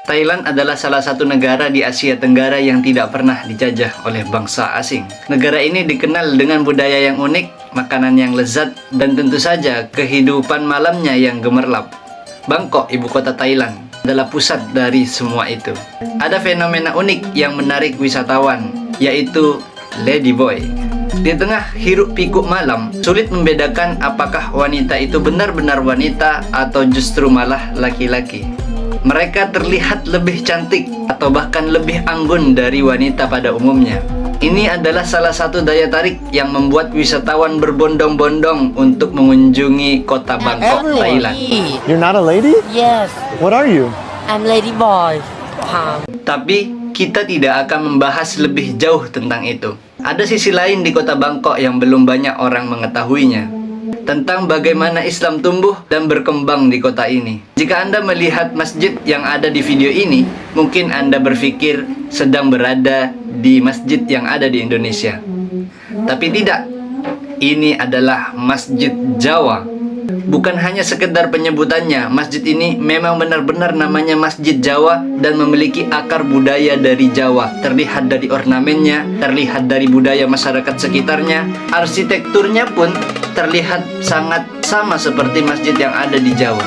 Thailand adalah salah satu negara di Asia Tenggara yang tidak pernah dijajah oleh bangsa asing. Negara ini dikenal dengan budaya yang unik, makanan yang lezat, dan tentu saja kehidupan malamnya yang gemerlap. Bangkok, ibu kota Thailand, adalah pusat dari semua itu. Ada fenomena unik yang menarik wisatawan, yaitu ladyboy. Di tengah hiruk pikuk malam, sulit membedakan apakah wanita itu benar-benar wanita atau justru malah laki-laki. Mereka terlihat lebih cantik atau bahkan lebih anggun dari wanita pada umumnya. Ini adalah salah satu daya tarik yang membuat wisatawan berbondong-bondong untuk mengunjungi kota Bangkok, Thailand. You're not a lady? Yes, What are you? I'm lady boy. Tapi kita tidak akan membahas lebih jauh tentang itu. Ada sisi lain di kota Bangkok yang belum banyak orang mengetahuinya, tentang bagaimana Islam tumbuh dan berkembang di kota ini. Jika Anda melihat masjid yang ada di video ini, mungkin Anda berpikir sedang berada di masjid yang ada di Indonesia. Tapi tidak, ini adalah Masjid Jawa. Bukan hanya sekedar penyebutannya, masjid ini memang benar-benar namanya Masjid Jawa dan memiliki akar budaya dari Jawa. Terlihat dari ornamennya, terlihat dari budaya masyarakat sekitarnya, arsitekturnya pun terlihat sangat sama seperti masjid yang ada di Jawa.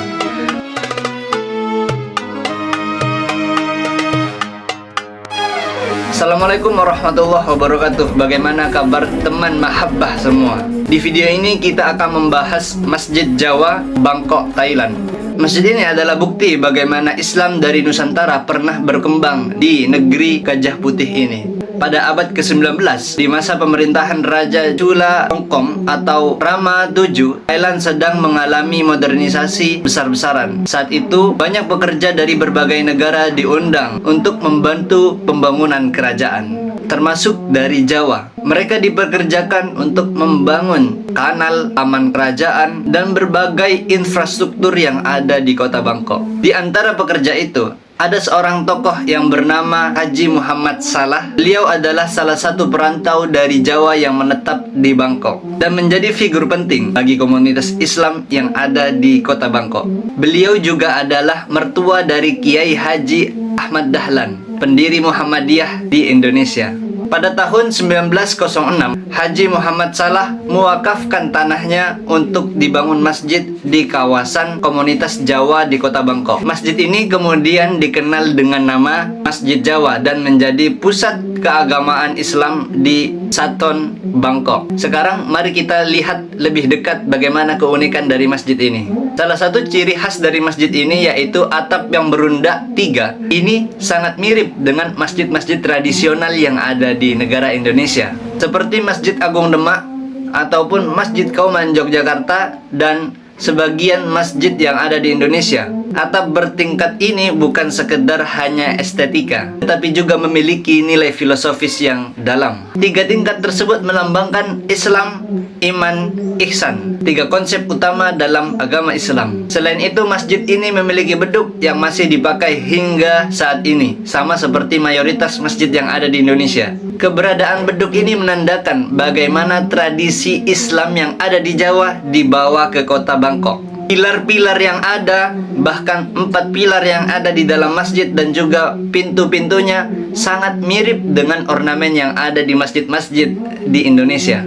Assalamualaikum warahmatullahi wabarakatuh. Bagaimana kabar teman mahabbah semua? Di video ini kita akan membahas Masjid Jawa, Bangkok, Thailand. Masjid ini adalah bukti bagaimana Islam dari Nusantara pernah berkembang di negeri Gajah Putih ini. Pada abad ke-19, di masa pemerintahan Raja Chulalongkorn atau Rama VII, Thailand sedang mengalami modernisasi besar-besaran. Saat itu, banyak pekerja dari berbagai negara diundang untuk membantu pembangunan kerajaan, termasuk dari Jawa. Mereka dipekerjakan untuk membangun kanal, taman kerajaan, dan berbagai infrastruktur yang ada di kota Bangkok. Di antara pekerja itu, ada seorang tokoh yang bernama Haji Muhammad Salah. Beliau adalah salah satu perantau dari Jawa yang menetap di Bangkok dan menjadi figur penting bagi komunitas Islam yang ada di kota Bangkok. Beliau juga adalah mertua dari Kiai Haji Ahmad Dahlan, pendiri Muhammadiyah di Indonesia. Pada tahun 1906, Haji Muhammad Salah mewakafkan tanahnya untuk dibangun masjid di kawasan komunitas Jawa di kota Bangkok. Masjid ini kemudian dikenal dengan nama Masjid Jawa dan menjadi pusat keagamaan Islam di Sathon, Bangkok. Sekarang mari kita lihat lebih dekat bagaimana keunikan dari masjid ini. Salah satu ciri khas dari masjid ini yaitu atap yang berundak 3. Ini sangat mirip dengan masjid-masjid tradisional yang ada di negara Indonesia, seperti Masjid Agung Demak ataupun Masjid Kauman Yogyakarta dan sebagian masjid yang ada di Indonesia. Atap bertingkat ini bukan sekedar hanya estetika, tetapi juga memiliki nilai filosofis yang dalam. 3 tingkat tersebut melambangkan Islam, iman, ihsan, 3 konsep utama dalam agama Islam. Selain itu, masjid ini memiliki beduk yang masih dipakai hingga saat ini, sama seperti mayoritas masjid yang ada di Indonesia. Keberadaan beduk ini menandakan bagaimana tradisi Islam yang ada di Jawa dibawa ke kota Bangkok. Pilar-pilar yang ada, bahkan 4 pilar yang ada di dalam masjid dan juga pintu-pintunya sangat mirip dengan ornamen yang ada di masjid-masjid di Indonesia.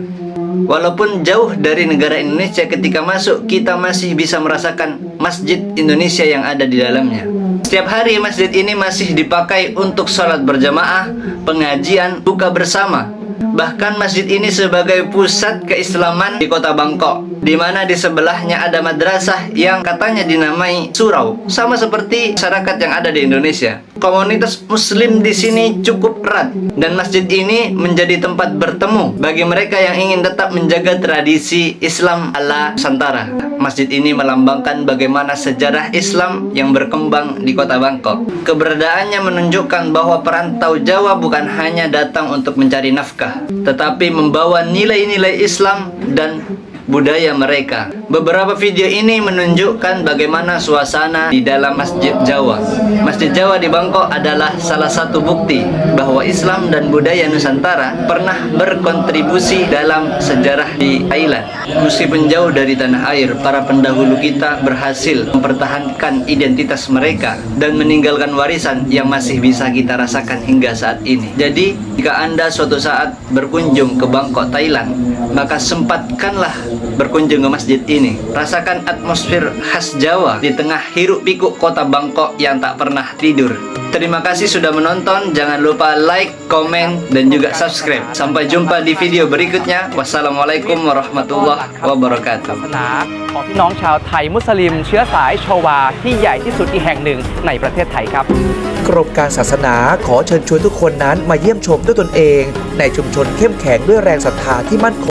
Walaupun jauh dari negara Indonesia, ketika masuk kita masih bisa merasakan masjid Indonesia yang ada di dalamnya. Setiap hari masjid ini masih dipakai untuk sholat berjamaah, pengajian, buka bersama. Bahkan masjid ini sebagai pusat keislaman di kota Bangkok, di mana di sebelahnya ada madrasah yang katanya dinamai surau, sama seperti masyarakat yang ada di Indonesia. Komunitas muslim di sini cukup erat dan masjid ini menjadi tempat bertemu bagi mereka yang ingin tetap menjaga tradisi Islam ala Nusantara. Masjid ini melambangkan bagaimana sejarah Islam yang berkembang di kota Bangkok. Keberadaannya menunjukkan bahwa perantau Jawa bukan hanya datang untuk mencari nafkah, tetapi membawa nilai-nilai Islam dan budaya mereka. Beberapa video ini menunjukkan bagaimana suasana di dalam Masjid Jawa. Masjid Masjid Jawa di Bangkok adalah salah satu bukti bahwa Islam dan budaya Nusantara pernah berkontribusi dalam sejarah di Thailand. Meskipun jauh dari tanah air, para pendahulu kita berhasil mempertahankan identitas mereka dan meninggalkan warisan yang masih bisa kita rasakan hingga saat ini. Jadi, jika Anda suatu saat berkunjung ke Bangkok, Thailand, maka sempatkanlah berkunjung ke masjid ini. Rasakan atmosfer khas Jawa di tengah hiruk pikuk kota Bangkok yang tak pernah tidur. Terima kasih sudah menonton. Jangan lupa like, komen, dan juga subscribe. Sampai jumpa di video berikutnya. Wassalamualaikum warahmatullahi wabarakatuh. ศาสนาของพี่น้องชาวไทยมุสลิมเชื้อสายโชวาที่ใหญ่ที่สุดอีกแห่งหนึ่งในประเทศไทยครับ กรมการศาสนาขอเชิญชวนทุกคนนั้นมาเยี่ยมชมด้วยตนเองในชุมชนเข้มแข็งด้วยแรงศรัทธาที่มั่นคง